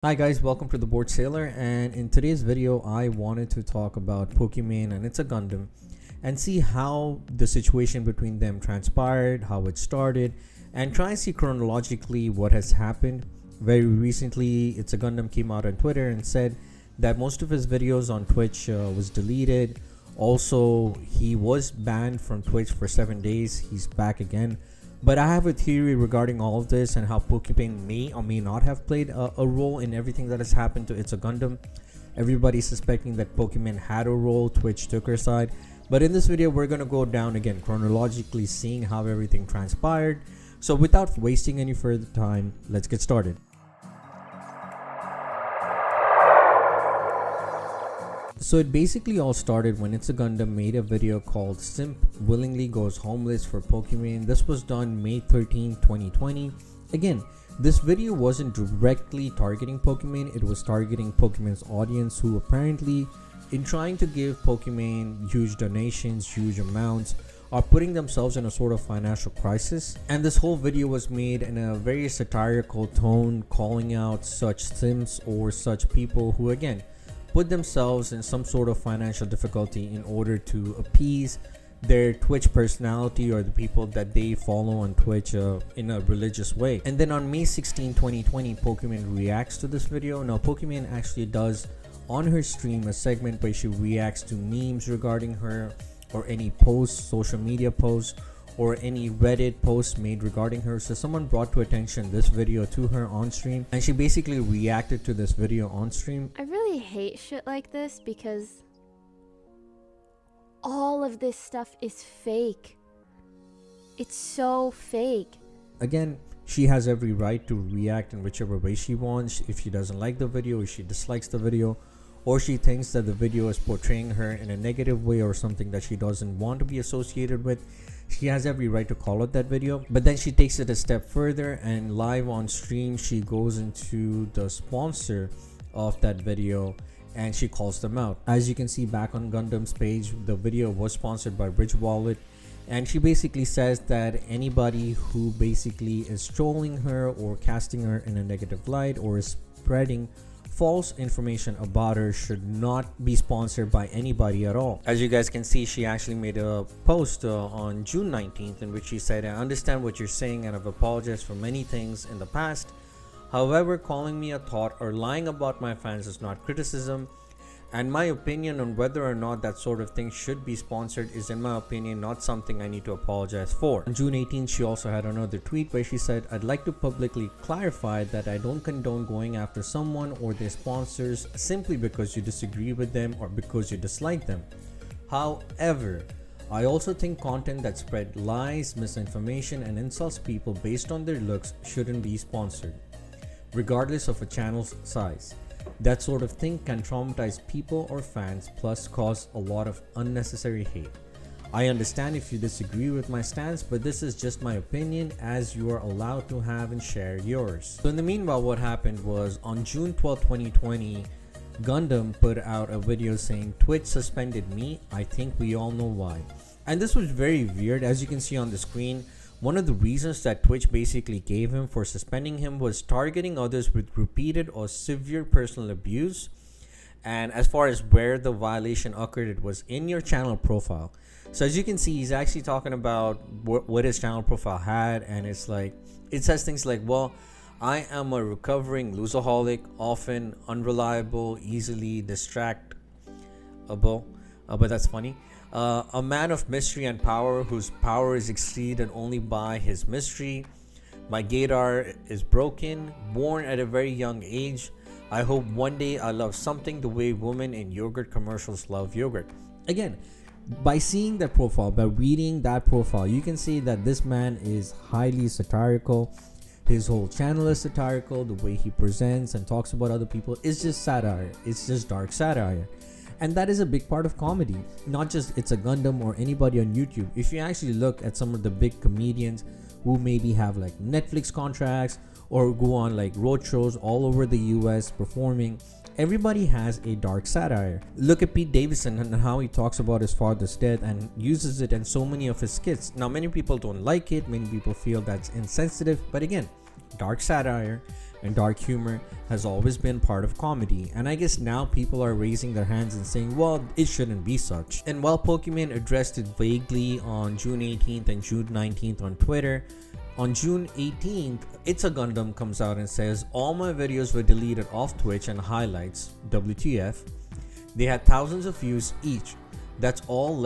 Hi guys, welcome to the Board Sailor, and in today's video I wanted to talk about Pokimane and ItsaGundam and see how the situation between them transpired, how it started, and try and see chronologically what has happened. Very recently, ItsaGundam came out on Twitter and said that most of his videos on Twitch was deleted. Also, he was banned from Twitch for 7 days. He's back again. But I have a theory regarding all of this and how Pokimane may or may not have played a role in everything that has happened to ItsaGundam. Everybody's suspecting that Pokimane had a role, Twitch took her side. But in this video, we're going to go down again chronologically, seeing how everything transpired. So without wasting any further time, let's get started. So it basically all started when ItsaGundam made a video called Simp Willingly Goes Homeless for Pokimane. This was done May 13, 2020. Again, this video wasn't directly targeting Pokimane, it was targeting Pokimane's audience, who apparently, in trying to give Pokimane huge donations, huge amounts, are putting themselves in a sort of financial crisis. And this whole video was made in a very satirical tone, calling out such simps or such people who, again, put themselves in some sort of financial difficulty in order to appease their Twitch personality or the people that they follow on Twitch in a religious way. And then on May 16, 2020, Pokimane reacts to this video. Now, Pokimane actually does on her stream a segment where she reacts to memes regarding her, or any posts, social media posts, or any Reddit posts made regarding her. So someone brought to attention this video to her on stream, and she basically reacted to this video on stream. I really hate shit like this because all of this stuff is fake. It's so fake. Again, she has every right to react in whichever way she wants. If she doesn't like the video, if she dislikes the video, or she thinks that the video is portraying her in a negative way or something that she doesn't want to be associated with, she has every right to call out that video. But then she takes it a step further, and live on stream she goes into the sponsor of that video and she calls them out. As you can see back on Gundam's page, the video was sponsored by Bridge Wallet, and she basically says that anybody who basically is trolling her or casting her in a negative light or is spreading false information about her should not be sponsored by anybody at all. As you guys can see, she actually made a post on June 19th in which she said, "I understand what you're saying and I've apologized for many things in the past. However, calling me a thought or lying about my fans is not criticism, and my opinion on whether or not that sort of thing should be sponsored is, in my opinion, not something I need to apologize for." On June 18th, she also had another tweet where she said, "I'd like to publicly clarify that I don't condone going after someone or their sponsors simply because you disagree with them or because you dislike them. However, I also think content that spread lies, misinformation, and insults people based on their looks shouldn't be sponsored, regardless of a channel's size. That sort of thing can traumatize people or fans, plus cause a lot of unnecessary hate. I understand if you disagree with my stance, but this is just my opinion, as you are allowed to have and share yours." So in the meanwhile, what happened was on June 12, 2020, Gundam put out a video saying, "Twitch suspended me. I think we all know why." And this was very weird. As you can see on the screen, one of the reasons that Twitch basically gave him for suspending him was targeting others with repeated or severe personal abuse. And as far as where the violation occurred, it was in your channel profile. So as you can see, he's actually talking about what his channel profile had, and it's like, it says things like, "Well, I am a recovering loseraholic, often unreliable, easily distractible," but that's funny. "A man of mystery and power, whose power is exceeded only by his mystery. My gaydar is broken, born at a very young age. I hope one day I love something the way women in yogurt commercials love yogurt." Again, by seeing that profile, by reading that profile, you can see that this man is highly satirical. His whole channel is satirical. The way he presents and talks about other people is just satire. It's just dark satire. And that is a big part of comedy, not just ItsaGundam or anybody on YouTube. If you actually look at some of the big comedians who maybe have like Netflix contracts or go on like road shows all over the US performing, everybody has a dark satire. Look at Pete Davidson and how he talks about his father's death and uses it in so many of his skits. Now, many people don't like it, many people feel that's insensitive, but again, dark satire. and dark humor has always been part of comedy, and I guess now people are raising their hands and saying, well, it shouldn't be such. And while Pokimane addressed it vaguely on June 18th and June 19th on Twitter, on June 18th, ItsaGundam comes out and says, all my videos were deleted off Twitch and highlights, WTF. They had thousands of views each. All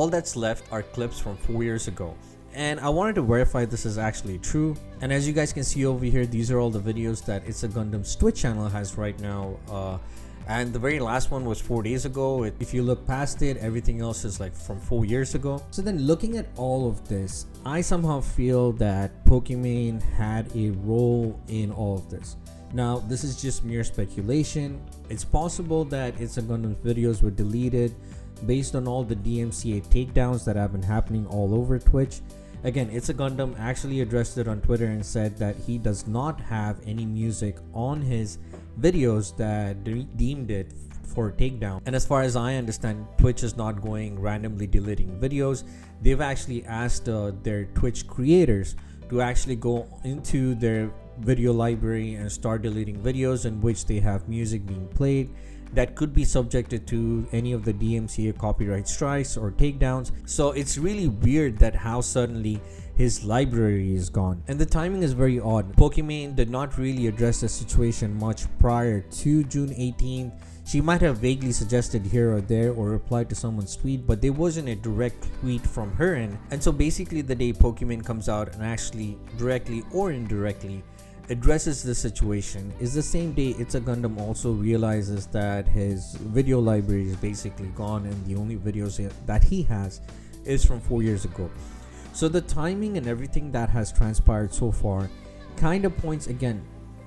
that's left are clips from 4 years ago. And I wanted to verify this is actually true. And as you guys can see over here, these are all the videos that ItsaGundam's Twitch channel has right now. And the very last one was 4 days ago. If you look past it, everything else is like from 4 years ago. So then looking at all of this, I somehow feel that Pokimane had a role in all of this. Now, this is just mere speculation. It's possible that ItsaGundam's videos were deleted based on all the DMCA takedowns that have been happening all over Twitch. Again, ItsaGundam actually addressed it on Twitter and said that he does not have any music on his videos that deemed it for takedown. And as far as I understand, Twitch is not going randomly deleting videos. They've actually asked their Twitch creators to actually go into their video library and start deleting videos in which they have music being played that could be subjected to any of the DMCA copyright strikes or takedowns. So it's really weird that how suddenly his library is gone, and the timing is very odd. Pokimane did not really address the situation much prior to June 18th. She might have vaguely suggested here or there or replied to someone's tweet, but there wasn't a direct tweet from her end. And so basically the day Pokimane comes out and actually directly or indirectly addresses the situation is the same day ItsaGundam also realizes that his video library is basically gone and the only videos that he has is from 4 years ago. So the timing and everything that has transpired so far kind of points again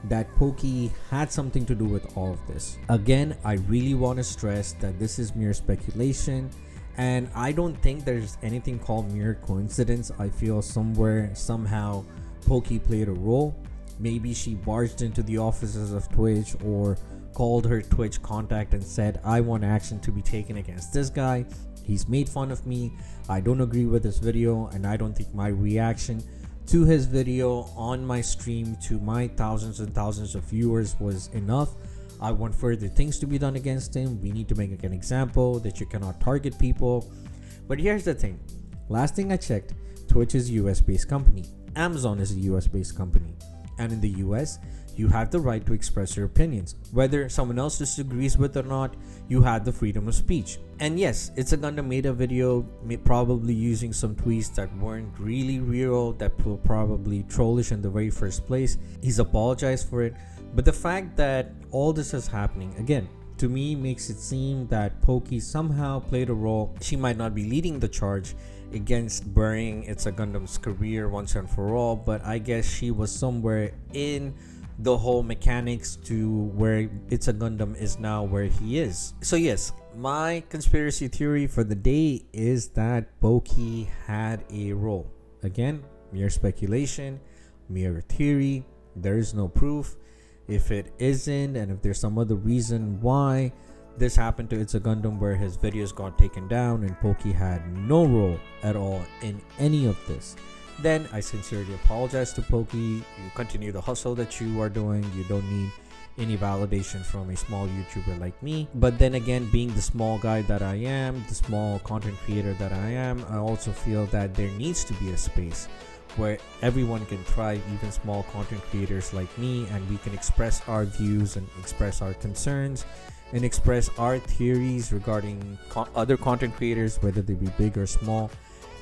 that Poki had something to do with all of this. Again, I really want to stress that this is mere speculation, and I don't think there's anything called mere coincidence. I feel somehow Poki played a role. Maybe she barged into the offices of Twitch or called her Twitch contact and said, I want action to be taken against this guy. He's made fun of me. I don't agree with this video, and I don't think my reaction to his video on my stream to my thousands and thousands of viewers was enough. I want further things to be done against him. We need to make an example that you cannot target people. But here's the thing. Last thing I checked, Twitch is a US based company. Amazon is a US based company. And in the US, you have the right to express your opinions. Whether someone else disagrees with or not, you have the freedom of speech. And yes, ItsaGundam made a video probably using some tweets that weren't really real, that were probably trollish in the very first place. He's apologized for it. But the fact that all this is happening, again, to me makes it seem that Poki somehow played a role. She might not be leading the charge against burying ItsaGundam's career once and for all, but I guess she was somewhere in the whole mechanics to where ItsaGundam is now where he is. So yes, my conspiracy theory for the day is that Poki had a role. Again, mere speculation, mere theory. There is no proof. If it isn't, and if there's some other reason why this happened to ItsaGundam where his videos got taken down and Poki had no role at all in any of this, then I sincerely apologize to Poki. You continue the hustle that you are doing. You don't need any validation from a small YouTuber like me. But then again, being the small guy that I am, the small content creator that I am, I also feel that there needs to be a space where everyone can thrive, even small content creators like me, and we can express our views and express our concerns and express our theories regarding other content creators, whether they be big or small,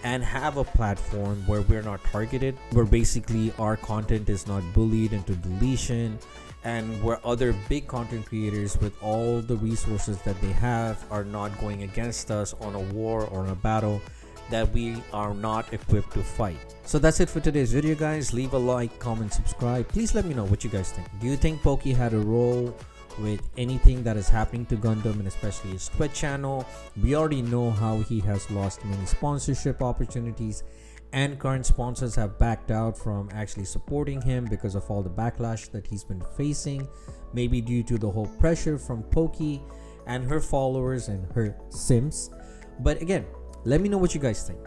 and have a platform where we're not targeted, where basically our content is not bullied into deletion, and where other big content creators with all the resources that they have are not going against us on a war or on a battle that we are not equipped to fight. So that's it for today's video, guys. Leave a like, comment, subscribe. Please let me know what you guys think. Do you think Poki had a role with anything that is happening to Gundam, and especially his Twitch channel? We already know how he has lost many sponsorship opportunities, and current sponsors have backed out from actually supporting him because of all the backlash that he's been facing, maybe due to the whole pressure from Poki and her followers and her sims. But again, Let me know what you guys think.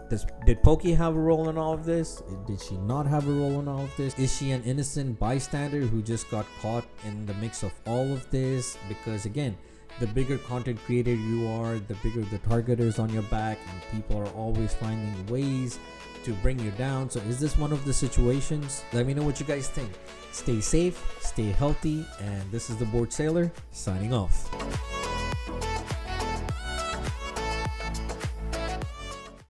Did Pokey have a role in all of this? Did she not have a role in all of this? Is she an innocent bystander who just got caught in the mix of all of this? Because again, the bigger content creator you are, the bigger the target is on your back, and people are always finding ways to bring you down. So is this one of the situations? Let me know what you guys think. Stay safe, stay healthy, and this is the Bored Sailor signing off.